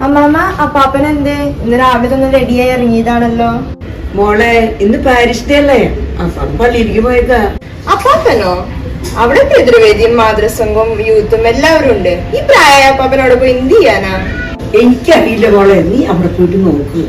അമ്മാമ്മ, അപ്പാപ്പൻ എന്തേ? ഇന്ന് രാവിലെ ഒന്ന് റെഡിയായി ഇറങ്ങിയതാണല്ലോ. മോളെ, ഇന്ന് പാരിഷ് ഡേ അല്ലേ? പള്ളിയിലേക്ക് പോയേക്ക. അപ്പാപ്പനോ? അവിടെ പിതൃവേദിയും മാതൃസംഘവും യൂത്തും എല്ലാവരും ഉണ്ട്. ഈ പ്രായ അപ്പാപ്പനോട് പോയി എന്ത് ചെയ്യാനാ? എനിക്കറിയില്ല മോളെ, നീ അവിടെ പോയിട്ട് നോക്ക്.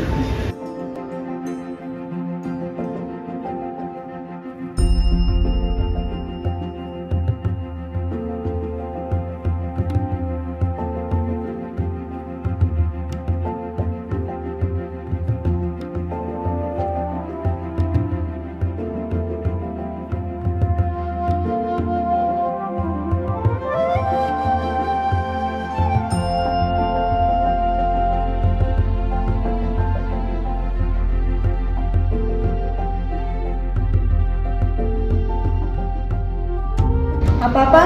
അപ്പാപ്പ,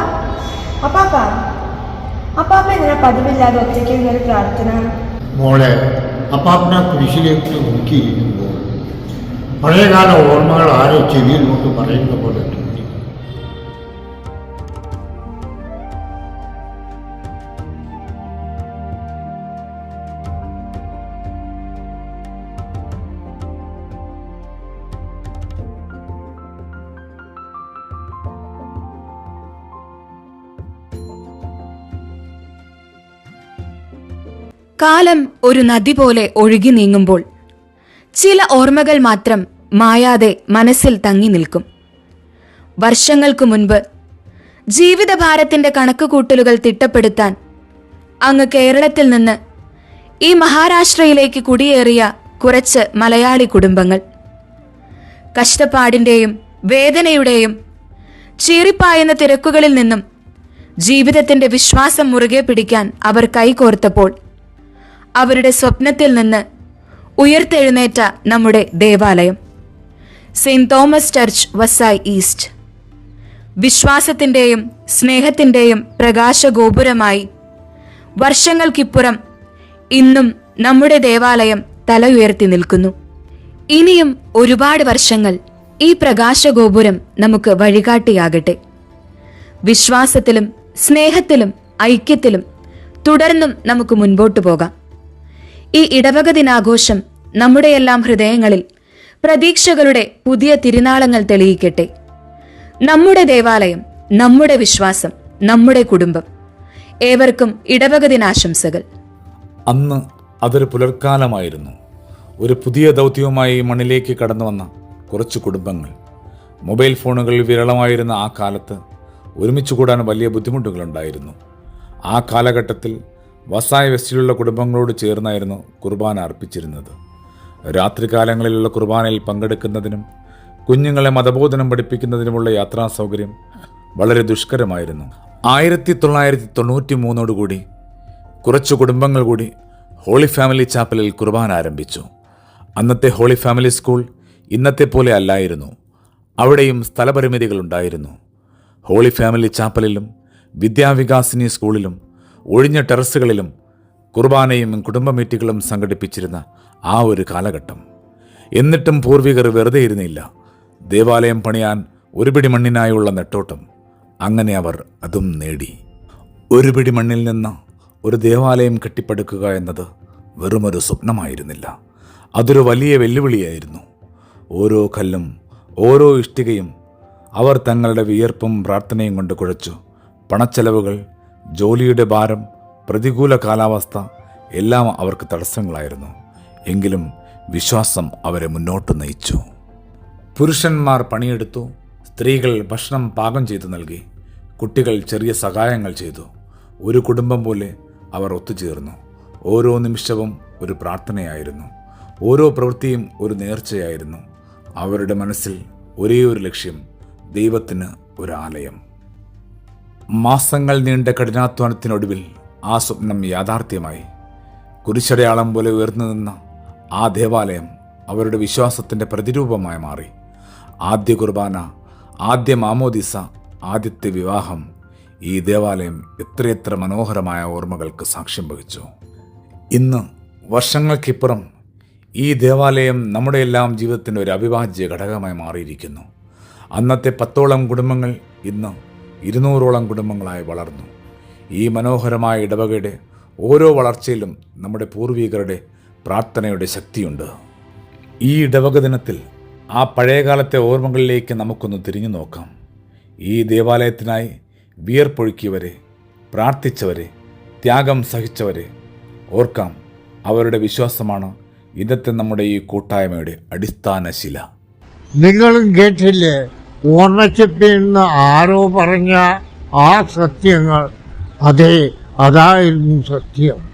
അപ്പാപ്പ, അപ്പാപ്പ എന്തിനാ പതിവില്ലാതെ ഒറ്റയ്ക്ക് ഒരു പ്രാർത്ഥന? മോളെ, അപ്പാപ്പനെ കുരിശിലേക്ക് നോക്കിയിരിക്കുമ്പോൾ പഴയകാല ഓർമ്മകൾ ആരോ ചെവിയിൽ കൊണ്ട് പറയുന്ന പോലെ തോന്നി. കാലം ഒരു നദി പോലെ ഒഴുകി നീങ്ങുമ്പോൾ ചില ഓർമ്മകൾ മാത്രം മായാതെ മനസ്സിൽ തങ്ങി നിൽക്കും. വർഷങ്ങൾക്കു മുൻപ് ജീവിതഭാരത്തിന്റെ കണക്കുകൂട്ടലുകൾ തിട്ടപ്പെടുത്താൻ അങ്ങ് കേരളത്തിൽ നിന്ന് ഈ മഹാരാഷ്ട്രയിലേക്ക് കുടിയേറിയ കുറച്ച് മലയാളി കുടുംബങ്ങൾ. കഷ്ടപ്പാടിന്റെയും വേദനയുടെയും ചീറിപ്പായുന്ന തിരക്കുകളിൽ നിന്നും ജീവിതത്തിന്റെ വിശ്വാസം മുറുകെ പിടിക്കാൻ അവർ കൈകോർത്തപ്പോൾ അവരുടെ സ്വപ്നത്തിൽ നിന്ന് ഉയർത്തെഴുന്നേറ്റ നമ്മുടെ ദേവാലയം Saint Thomas Church Vasai East വിശ്വാസത്തിന്റെയും സ്നേഹത്തിന്റെയും പ്രകാശഗോപുരമായി വർഷങ്ങൾക്കിപ്പുറം ഇന്നും നമ്മുടെ ദേവാലയം തല ഉയർത്തി നിൽക്കുന്നു. ഇനിയും ഒരുപാട് വർഷങ്ങൾ ഈ പ്രകാശഗോപുരം നമുക്ക് വഴികാട്ടിയാകട്ടെ. വിശ്വാസത്തിലും സ്നേഹത്തിലും ഐക്യത്തിലും തുടർന്നും നമുക്ക് മുൻപോട്ടു പോകാം. ഈ ഇടവക ദിനാഘോഷം നമ്മുടെയെല്ലാം ഹൃദയങ്ങളിൽ പ്രതീക്ഷകളുടെ പുതിയ തിരുനാളങ്ങൾ തെളിയിക്കട്ടെ. നമ്മുടെ ദേവാലയം, നമ്മുടെ വിശ്വാസം, നമ്മുടെ കുടുംബം. ഏവർക്കും ഇടവക ദിനാശംസകൾ. അന്ന് അതൊരു പുലർക്കാലമായിരുന്നു. ഒരു പുതിയ ദൗത്യവുമായി മണ്ണിലേക്ക് കടന്നു വന്ന കുറച്ച് കുടുംബങ്ങൾ. മൊബൈൽ ഫോണുകൾ വിരളമായിരുന്ന ആ കാലത്ത് ഒരുമിച്ച് കൂടാൻ വലിയ ബുദ്ധിമുട്ടുകളുണ്ടായിരുന്നു. ആ കാലഘട്ടത്തിൽ വസായ് വെസ്റ്റിലുള്ള കുടുംബങ്ങളോട് ചേർന്നായിരുന്നു കുർബാന അർപ്പിച്ചിരുന്നത്. രാത്രികാലങ്ങളിലുള്ള കുർബാനയിൽ പങ്കെടുക്കുന്നതിനും കുഞ്ഞുങ്ങളെ മതബോധനം പഠിപ്പിക്കുന്നതിനുമുള്ള യാത്രാ സൗകര്യം വളരെ ദുഷ്കരമായിരുന്നു. 1993 കുറച്ച് കുടുംബങ്ങൾ കൂടി ഹോളി ഫാമിലി ചാപ്പലിൽ കുർബാന ആരംഭിച്ചു. അന്നത്തെ ഹോളി ഫാമിലി സ്കൂൾ ഇന്നത്തെ പോലെ അല്ലായിരുന്നു. അവിടെയും സ്ഥലപരിമിതികളുണ്ടായിരുന്നു. ഹോളി ഫാമിലി ചാപ്പലിലും വിദ്യാവികാസിനി സ്കൂളിലും ഒഴിഞ്ഞ ടെറസുകളിലും കുർബാനയും കുടുംബ മീറ്റുകളും സംഘടിപ്പിച്ചിരുന്ന ആ ഒരു കാലഘട്ടം. എന്നിട്ടും പൂർവികർ വെറുതെ ഇരുന്നില്ല. ദേവാലയം പണിയാൻ ഒരു പിടി മണ്ണിനായുള്ള നെട്ടോട്ടം. അങ്ങനെ അവർ അതും നേടി. ഒരു പിടി മണ്ണിൽ നിന്ന് ഒരു ദേവാലയം കെട്ടിപ്പടുക്കുക എന്നത് വെറുമൊരു സ്വപ്നമായിരുന്നില്ല. അതൊരു വലിയ വെല്ലുവിളിയായിരുന്നു. ഓരോ കല്ലും ഓരോ ഇഷ്ടികയും അവർ തങ്ങളുടെ വിയർപ്പും പ്രാർത്ഥനയും കൊണ്ട് കുഴച്ചു. പണച്ചെലവുകൾ, ജോലിയുടെ ഭാരം, പ്രതികൂല കാലാവസ്ഥ എല്ലാം അവർക്ക് തടസ്സങ്ങളായിരുന്നു. എങ്കിലും വിശ്വാസം അവരെ മുന്നോട്ട് നയിച്ചു. പുരുഷന്മാർ പണിയെടുത്തു, സ്ത്രീകൾ ഭക്ഷണം പാകം ചെയ്തു നൽകി, കുട്ടികൾ ചെറിയ സഹായങ്ങൾ ചെയ്തു. ഒരു കുടുംബം പോലെ അവർ ഒത്തുചേർന്നു. ഓരോ നിമിഷവും ഒരു പ്രാർത്ഥനയായിരുന്നു. ഓരോ പ്രവൃത്തിയും ഒരു നേർച്ചയായിരുന്നു. അവരുടെ മനസ്സിൽ ഒരേ ഒരു ലക്ഷ്യം: ദൈവത്തിന് ഒരാലയം. മാസങ്ങൾ നീണ്ട കഠിനാധ്വാനത്തിനൊടുവിൽ ആ സ്വപ്നം യാഥാർത്ഥ്യമായി. കുരിശടയാളം പോലെ ഉയർന്നു നിന്ന ആ ദേവാലയം അവരുടെ വിശ്വാസത്തിൻ്റെ പ്രതിരൂപമായി മാറി. ആദ്യ കുർബാന, ആദ്യ മാമോദിസ, ആദ്യത്തെ വിവാഹം, ഈ ദേവാലയം എത്രയെത്ര മനോഹരമായ ഓർമ്മകൾക്ക് സാക്ഷ്യം വഹിച്ചു. ഇന്ന് വർഷങ്ങൾക്കിപ്പുറം ഈ ദേവാലയം നമ്മുടെ എല്ലാം ജീവിതത്തിൻ്റെ ഒരു അവിഭാജ്യ ഘടകമായി മാറിയിരിക്കുന്നു. അന്നത്തെ 10ഓളം കുടുംബങ്ങൾ ഇന്ന് 200ഓളം കുടുംബങ്ങളായി വളർന്നു. ഈ മനോഹരമായ ഇടവകയുടെ ഓരോ വളർച്ചയിലും നമ്മുടെ പൂർവികരുടെ പ്രാർത്ഥനയുടെ ശക്തിയുണ്ട്. ഈ ഇടവക ദിനത്തിൽ ആ പഴയകാലത്തെ ഓർമ്മകളിലേക്ക് നമുക്കൊന്ന് തിരിഞ്ഞു നോക്കാം. ഈ ദേവാലയത്തിനായി വിയർപ്പൊഴുക്കിയവരെ, പ്രാർത്ഥിച്ചവരെ, ത്യാഗം സഹിച്ചവരെ ഓർക്കാം. അവരുടെ വിശ്വാസമാണ് ഇന്നത്തെ നമ്മുടെ ഈ കൂട്ടായ്മയുടെ അടിസ്ഥാന ശില. നിങ്ങളും കേട്ടില്ലേ ഓർണച്ചപ്പിൽ നിന്ന് ആരോ പറഞ്ഞ ആ സത്യങ്ങൾ? അതെ, അതായിരുന്നു സത്യം.